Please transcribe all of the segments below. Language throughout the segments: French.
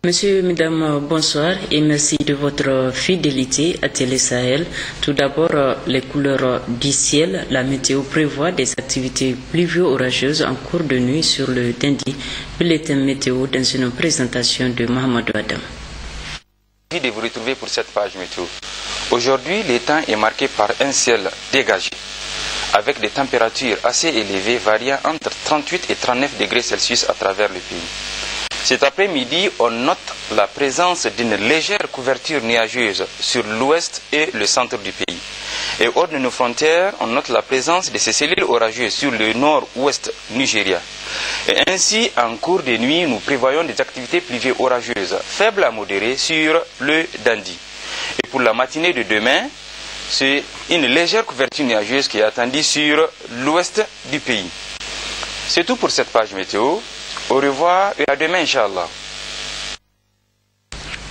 Monsieur, mesdames, bonsoir et merci de votre fidélité à Télé Sahel. Tout d'abord, les couleurs du ciel. La météo prévoit des activités pluvio-orageuses en cours de nuit sur le Dindi. Bulletin météo dans une présentation de Mohamedou Adam. Merci de vous retrouver pour cette page météo. Aujourd'hui, le temps est marqué par un ciel dégagé, avec des températures assez élevées variant entre 38 et 39 degrés Celsius à travers le pays. Cet après-midi, on note la présence d'une légère couverture nuageuse sur l'ouest et le centre du pays. Et hors de nos frontières, on note la présence de ces cellules orageuses sur le nord-ouest Nigeria. Et ainsi, en cours de nuit, nous prévoyons des activités pluvio-orageuses faibles à modérées sur le Dandi. Et pour la matinée de demain, c'est une légère couverture nuageuse qui est attendue sur l'ouest du pays. C'est tout pour cette page météo. Au revoir et à demain, Inch'Allah.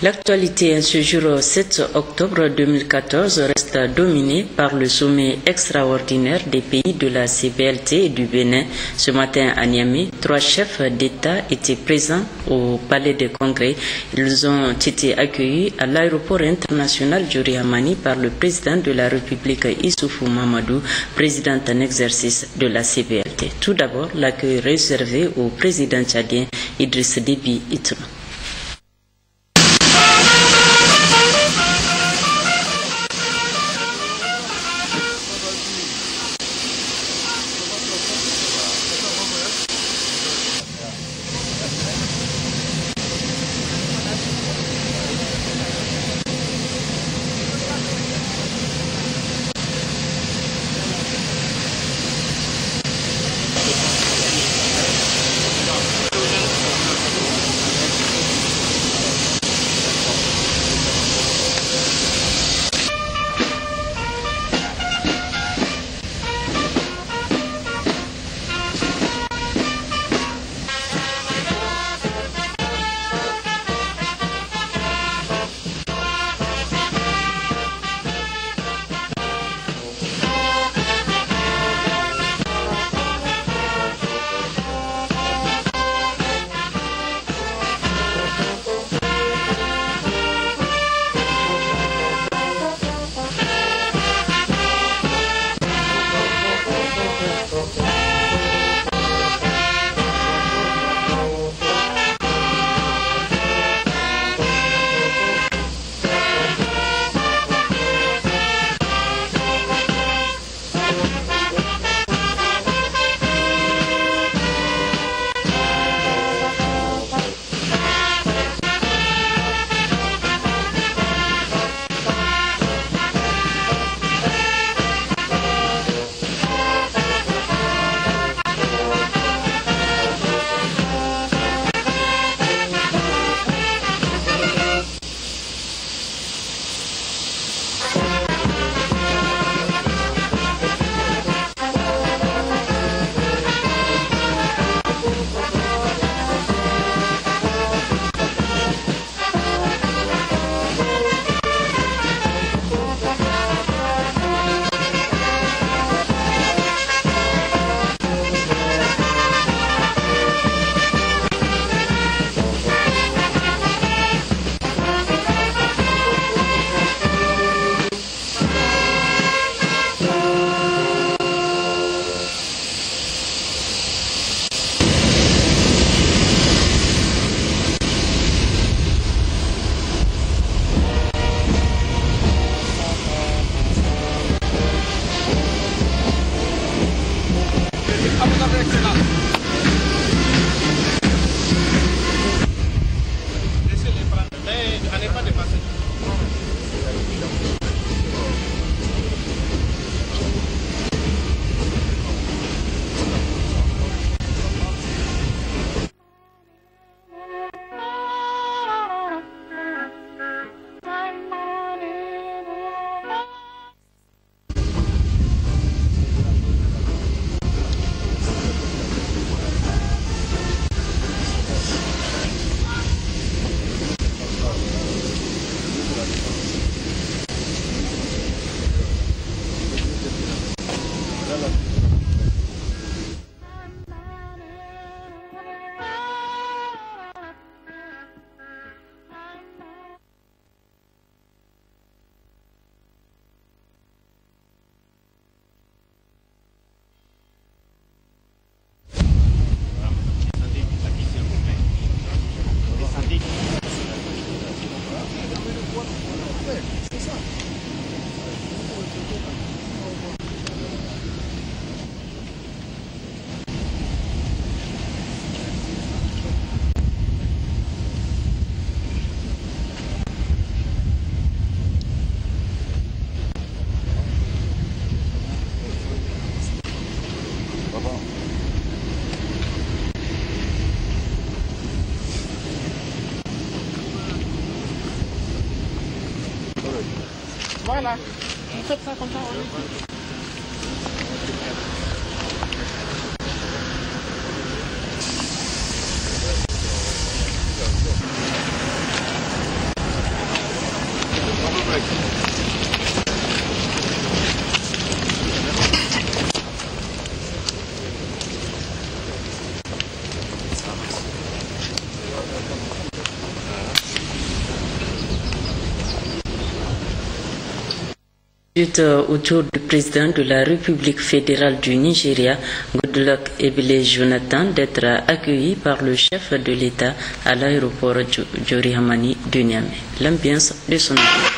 L'actualité en ce jour 7 octobre 2014 reste dominée par le sommet extraordinaire des pays de la CBLT et du Bénin. Ce matin à Niamey, 3 chefs d'État étaient présents au Palais des Congrès. Ils ont été accueillis à l'aéroport international Djori Hamani par le président de la République Issoufou Mamadou, président en exercice de la CBLT. Tout d'abord, l'accueil réservé au président tchadien Idriss Déby Itno. là. Vous faites ça comme ça. Autour du président de la République fédérale du Nigeria, Goodluck Ebele Jonathan, d'être accueilli par le chef de l'État à l'aéroport Diori Hamani de Niamey. L'ambiance de son accueil.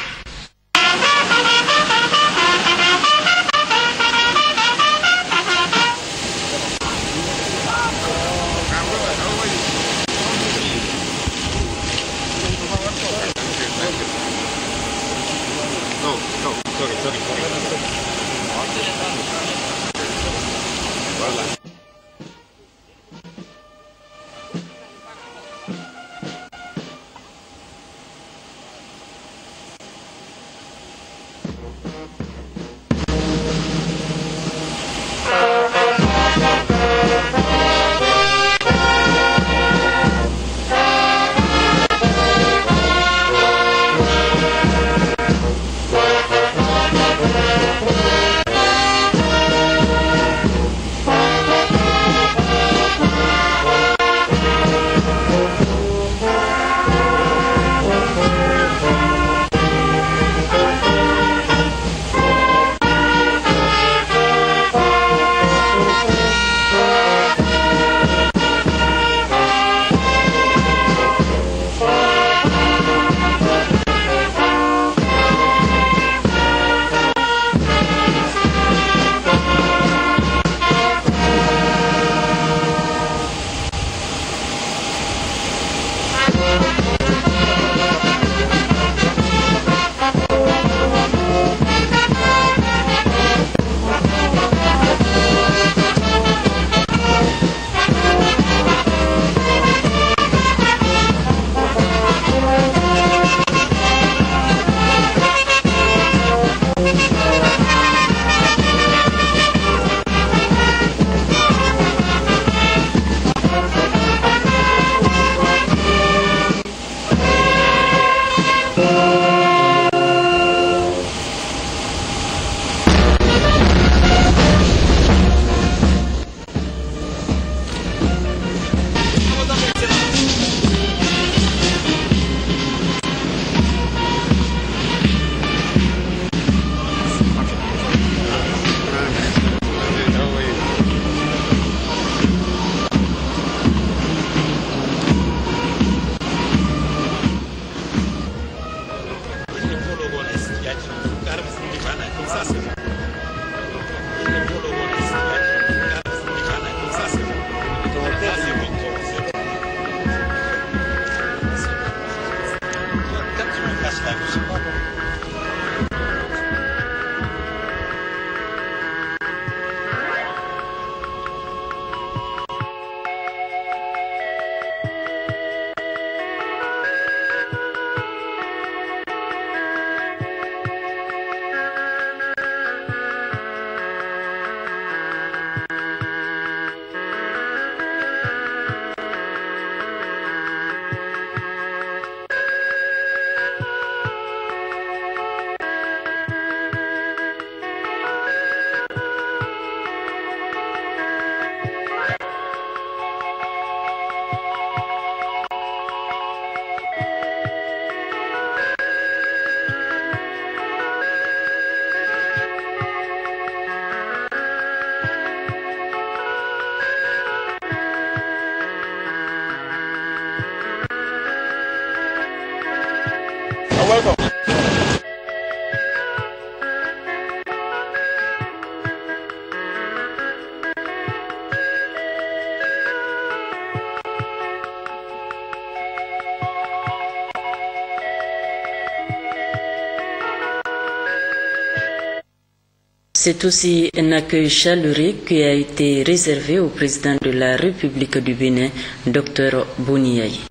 C'est aussi un accueil chaleureux qui a été réservé au président de la République du Bénin, Dr Boniaï.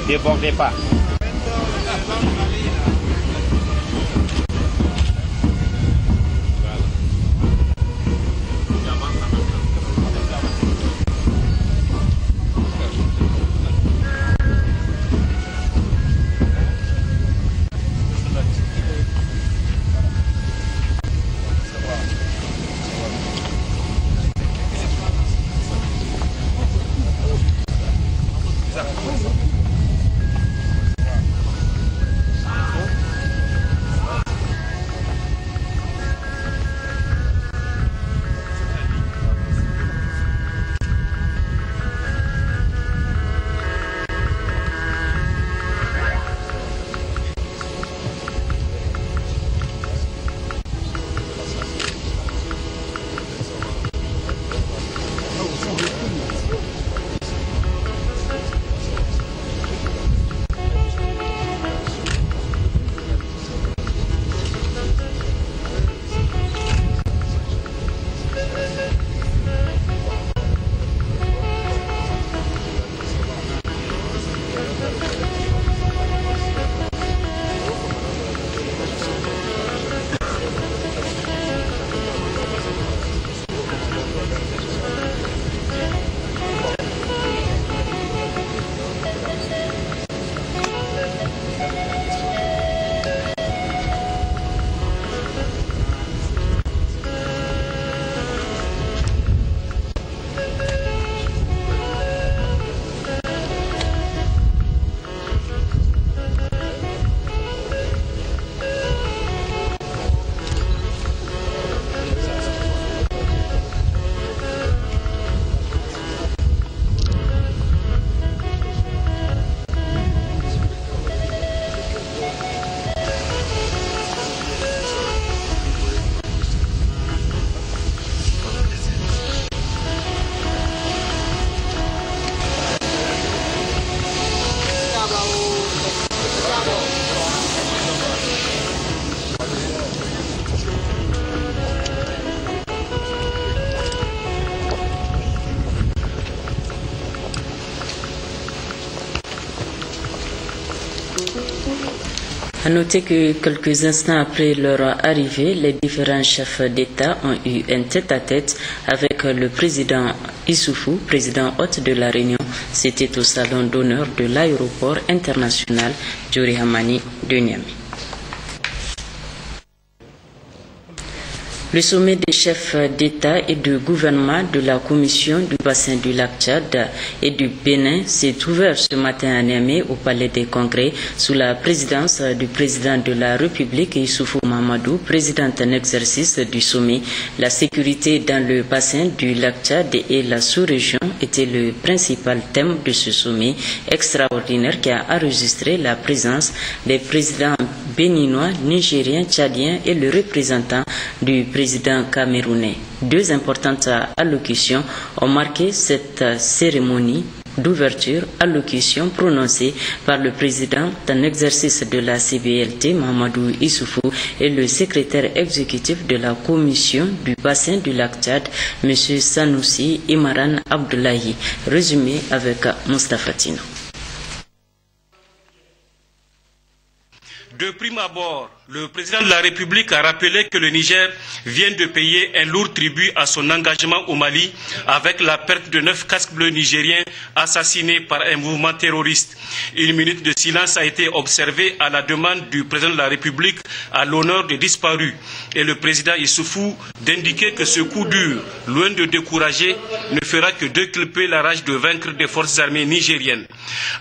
débordez pas. À noter que quelques instants après leur arrivée, les différents chefs d'État ont eu un tête-à-tête avec le président Issoufou, président hôte de la Réunion. C'était au salon d'honneur de l'aéroport international Djori Hamani de Niamey. Le sommet des chefs d'État et de gouvernement de la Commission du bassin du lac Tchad et du Bénin s'est ouvert ce matin à Niamey au Palais des Congrès sous la présidence du président de la République Issoufou Mahamadou, président en exercice du sommet. La sécurité dans le bassin du lac Tchad et la sous-région était le principal thème de ce sommet extraordinaire qui a enregistré la présence des présidents béninois, nigériens, tchadiens et le représentant du président camerounais. Deux importantes allocutions ont marqué cette cérémonie d'ouverture, allocution prononcée par le président en exercice de la CBLT, Mahamadou Issoufou, et le secrétaire exécutif de la commission du bassin du lac Tchad, M. Sanoussi Imaran Abdoulaye. Résumé avec Moustapha Tino. De prime abord, le président de la République a rappelé que le Niger vient de payer un lourd tribut à son engagement au Mali avec la perte de 9 casques bleus nigériens assassinés par un mouvement terroriste. Une minute de silence a été observée à la demande du président de la République à l'honneur des disparus et le président Issoufou d'indiquer que ce coup dur, loin de décourager, ne fera que décupler la rage de vaincre des forces armées nigériennes.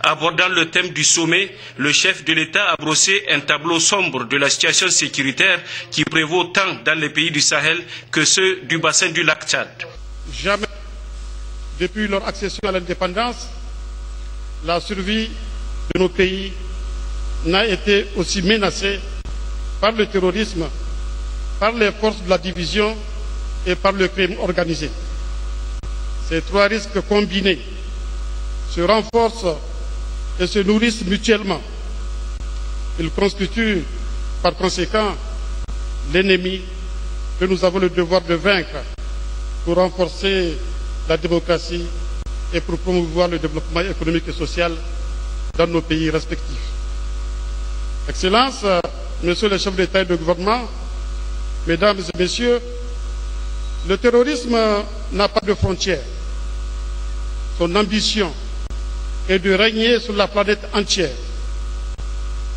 Abordant le thème du sommet, le chef de l'État a brossé un tableau sombre de la situation sécuritaire qui prévaut tant dans les pays du Sahel que ceux du bassin du lac Tchad. Jamais, depuis leur accession à l'indépendance, la survie de nos pays n'a été aussi menacée par le terrorisme, par les forces de la division et par le crime organisé. Ces trois risques combinés se renforcent et se nourrissent mutuellement. Ils constituent par conséquent l'ennemi que nous avons le devoir de vaincre pour renforcer la démocratie et pour promouvoir le développement économique et social dans nos pays respectifs. Excellences, Messieurs les chefs d'État et de gouvernement, Mesdames et Messieurs, le terrorisme n'a pas de frontières. Son ambition est de régner sur la planète entière.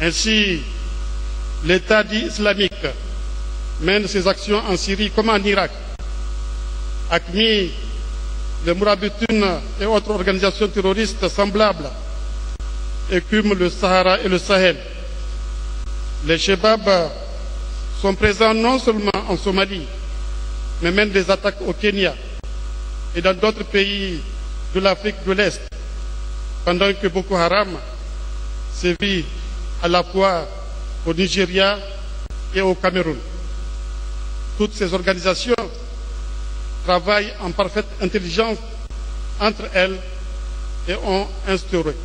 Ainsi, l'État dit islamique mène ses actions en Syrie comme en Irak. AQMI, les Mourabitoun et autres organisations terroristes semblables écument le Sahara et le Sahel. Les Chebab sont présents non seulement en Somalie, mais mènent des attaques au Kenya et dans d'autres pays de l'Afrique de l'Est, pendant que Boko Haram sévit à la fois au Nigeria et au Cameroun. Toutes ces organisations travaillent en parfaite intelligence entre elles et ont instauré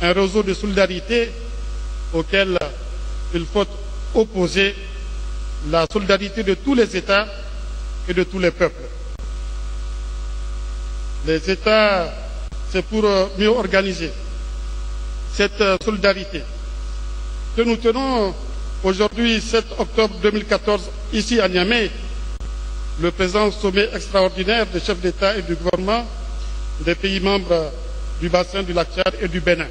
un réseau de solidarité auquel il faut opposer la solidarité de tous les États et de tous les peuples. Les États, c'est pour mieux organiser cette solidarité que nous tenons aujourd'hui, 7 octobre 2014, ici à Niamey, le présent sommet extraordinaire des chefs d'État et du gouvernement des pays membres du bassin du lac Tchad et du Bénin.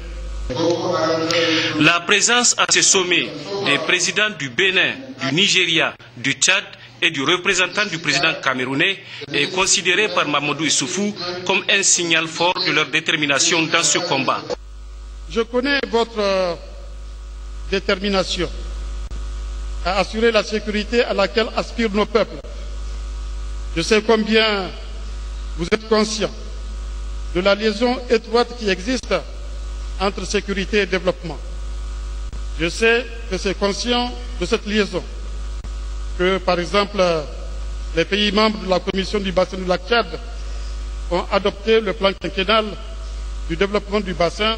La présence à ce sommet des présidents du Bénin, du Nigeria, du Tchad et du représentant du président camerounais est considérée par Mamadou Issoufou comme un signal fort de leur détermination dans ce combat. Je connais votre détermination à assurer la sécurité à laquelle aspirent nos peuples. Je sais combien vous êtes conscient de la liaison étroite qui existe entre sécurité et développement. Je sais que c'est conscient de cette liaison que, par exemple, les pays membres de la Commission du bassin du lac Tchad ont adopté le plan quinquennal du développement du bassin,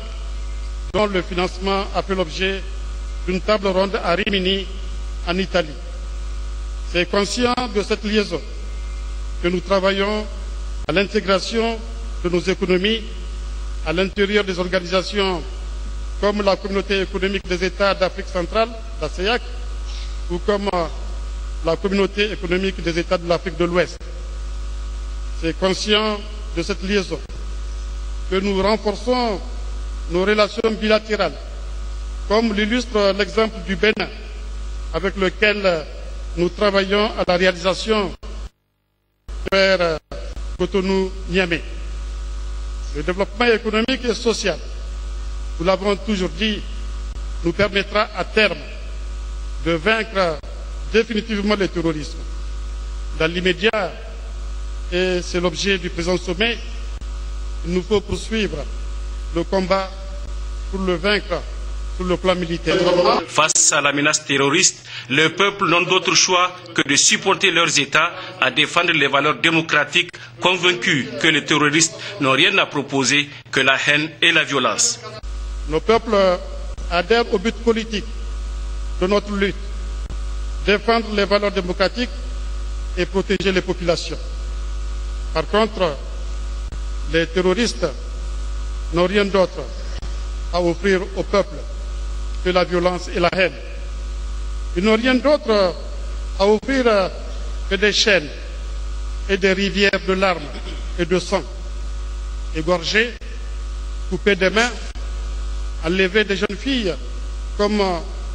dont le financement a fait l'objet d'une table ronde à Rimini, en Italie. C'est conscient de cette liaison que nous travaillons à l'intégration de nos économies à l'intérieur des organisations comme la Communauté économique des États d'Afrique centrale, la CEEAC, ou comme la Communauté économique des États de l'Afrique de l'Ouest. C'est conscient de cette liaison que nous renforçons nos relations bilatérales, comme l'illustre l'exemple du Bénin, avec lequel nous travaillons à la réalisation vers Cotonou-Niamey. Le développement économique et social, nous l'avons toujours dit, nous permettra à terme de vaincre définitivement le terrorisme. Dans l'immédiat, et c'est l'objet du présent sommet, il nous faut poursuivre le combat pour le vaincre sur le plan militaire. Face à la menace terroriste, le peuple n'a d'autre choix que de supporter leurs États à défendre les valeurs démocratiques, convaincus que les terroristes n'ont rien à proposer que la haine et la violence. Nos peuples adhèrent au but politique de notre lutte, défendre les valeurs démocratiques et protéger les populations. Par contre, les terroristes n'ont rien d'autre à offrir au peuple que la violence et la haine. Ils n'ont rien d'autre à offrir que des chaînes et des rivières de larmes et de sang, égorger, couper des mains, enlever des jeunes filles comme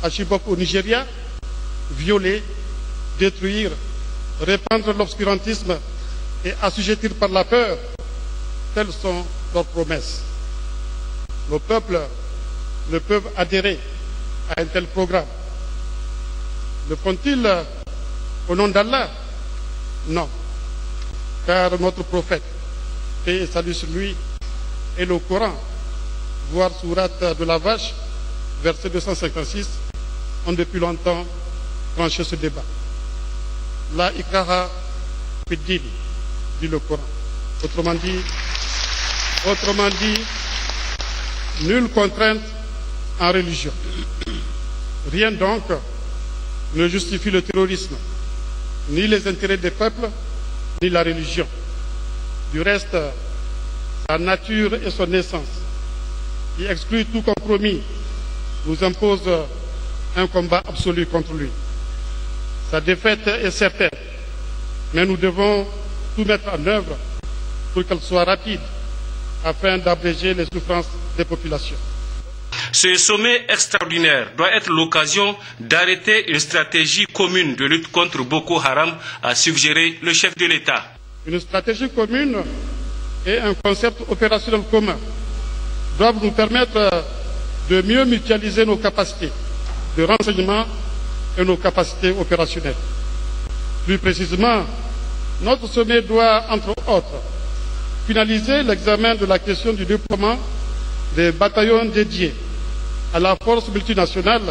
à Chibok au Nigeria, violer, détruire, répandre l'obscurantisme et assujettir par la peur. Telles sont leurs promesses. Nos peuples ne peuvent adhérer à un tel programme. Le font-ils au nom d'Allah? Non. Car notre prophète, paix et salut sur lui, et le Coran, voire sourate de la vache, verset 256, ont depuis longtemps tranché ce débat. La ikraha fid-din, dit le Coran. Autrement dit, nulle contrainte en religion. Rien donc ne justifie le terrorisme, ni les intérêts des peuples, ni la religion. Du reste, sa nature et son essence qui exclut tout compromis, nous impose un combat absolu contre lui. Sa défaite est certaine, mais nous devons tout mettre en œuvre pour qu'elle soit rapide afin d'abréger les souffrances des populations. Ce sommet extraordinaire doit être l'occasion d'arrêter une stratégie commune de lutte contre Boko Haram, a suggéré le chef de l'État. Une stratégie commune et un concept opérationnel commun doivent nous permettre de mieux mutualiser nos capacités de renseignement et nos capacités opérationnelles. Plus précisément, notre sommet doit, entre autres, finaliser l'examen de la question du déploiement des bataillons dédiés à la force multinationale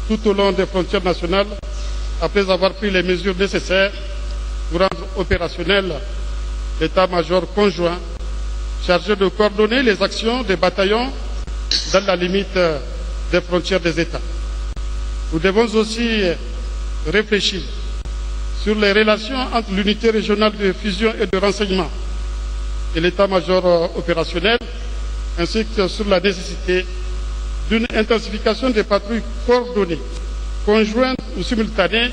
tout au long des frontières nationales, après avoir pris les mesures nécessaires pour rendre opérationnel l'état-major conjoint chargé de coordonner les actions des bataillons dans la limite des frontières des États. Nous devons aussi réfléchir sur les relations entre l'unité régionale de fusion et de renseignement et l'état-major opérationnel, ainsi que sur la nécessité d'une intensification des patrouilles coordonnées, conjointes ou simultanées,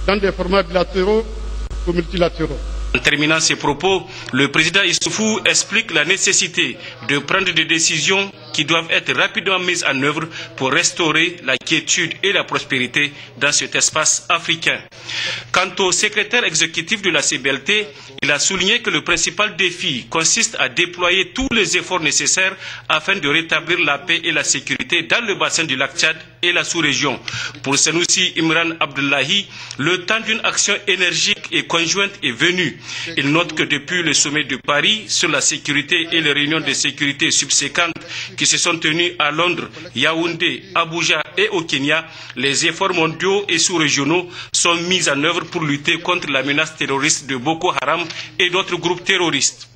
dans des formats bilatéraux ou multilatéraux. En terminant ses propos, le président Issoufou explique la nécessité de prendre des décisions qui doivent être rapidement mises en œuvre pour restaurer la quiétude et la prospérité dans cet espace africain. Quant au secrétaire exécutif de la CBLT, il a souligné que le principal défi consiste à déployer tous les efforts nécessaires afin de rétablir la paix et la sécurité dans le bassin du lac Tchad et la sous-région. Pour Senoussi Imran Abdullahi, le temps d'une action énergique et conjointe est venu. Il note que depuis le sommet de Paris sur la sécurité et les réunions de sécurité subséquentes qui se sont tenues à Londres, Yaoundé, Abuja et au Kenya, les efforts mondiaux et sous-régionaux sont mis en œuvre pour lutter contre la menace terroriste de Boko Haram et d'autres groupes terroristes.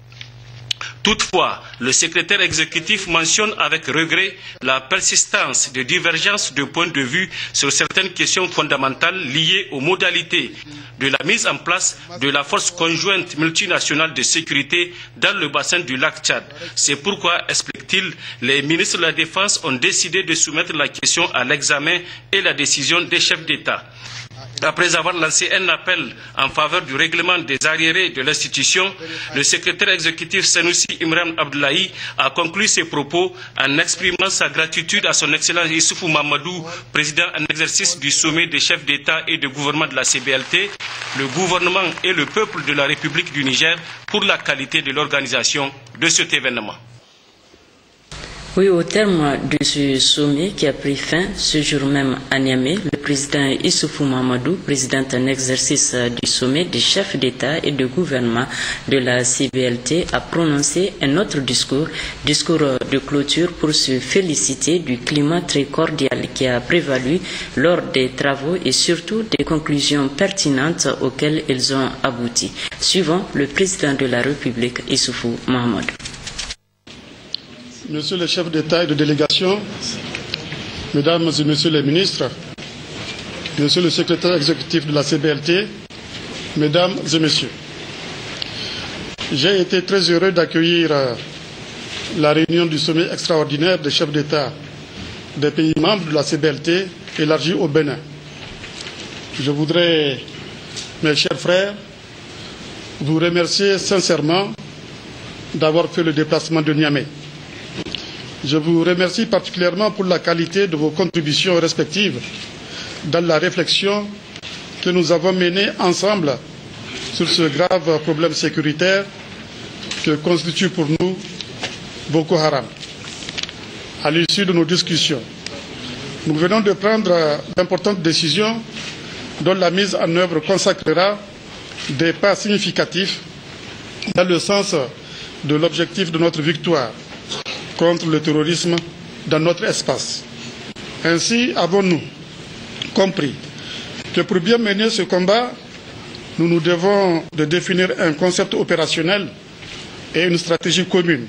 Toutefois, le secrétaire exécutif mentionne avec regret la persistance de divergences de points de vue sur certaines questions fondamentales liées aux modalités de la mise en place de la force conjointe multinationale de sécurité dans le bassin du lac Tchad. C'est pourquoi, explique-t-il, les ministres de la Défense ont décidé de soumettre la question à l'examen et la décision des chefs d'État. Après avoir lancé un appel en faveur du règlement des arriérés de l'institution, le secrétaire exécutif Senoussi Imran Abdullahi a conclu ses propos en exprimant sa gratitude à son Excellence Issoufou Mahamadou, président en exercice du sommet des chefs d'État et de gouvernement de la CBLT, le gouvernement et le peuple de la République du Niger pour la qualité de l'organisation de cet événement. Oui, au terme de ce sommet qui a pris fin ce jour même à Niamey, le président Issoufou Mahamadou, président en exercice du sommet des chefs d'État et de gouvernement de la CBLT, a prononcé un autre discours de clôture pour se féliciter du climat très cordial qui a prévalu lors des travaux et surtout des conclusions pertinentes auxquelles ils ont abouti. Suivant le président de la République, Issoufou Mahamadou. Monsieur le chef d'État et de délégation, Mesdames et Messieurs les ministres, Monsieur le secrétaire exécutif de la CBLT, Mesdames et Messieurs, j'ai été très heureux d'accueillir la réunion du sommet extraordinaire des chefs d'État des pays membres de la CBLT élargie au Bénin. Je voudrais, mes chers frères, vous remercier sincèrement d'avoir fait le déplacement de Niamey. Je vous remercie particulièrement pour la qualité de vos contributions respectives dans la réflexion que nous avons menée ensemble sur ce grave problème sécuritaire que constitue pour nous Boko Haram. À l'issue de nos discussions, nous venons de prendre d'importantes décisions dont la mise en œuvre consacrera des pas significatifs dans le sens de l'objectif de notre victoire contre le terrorisme dans notre espace. Ainsi avons-nous compris que pour bien mener ce combat, nous nous devons de définir un concept opérationnel et une stratégie commune.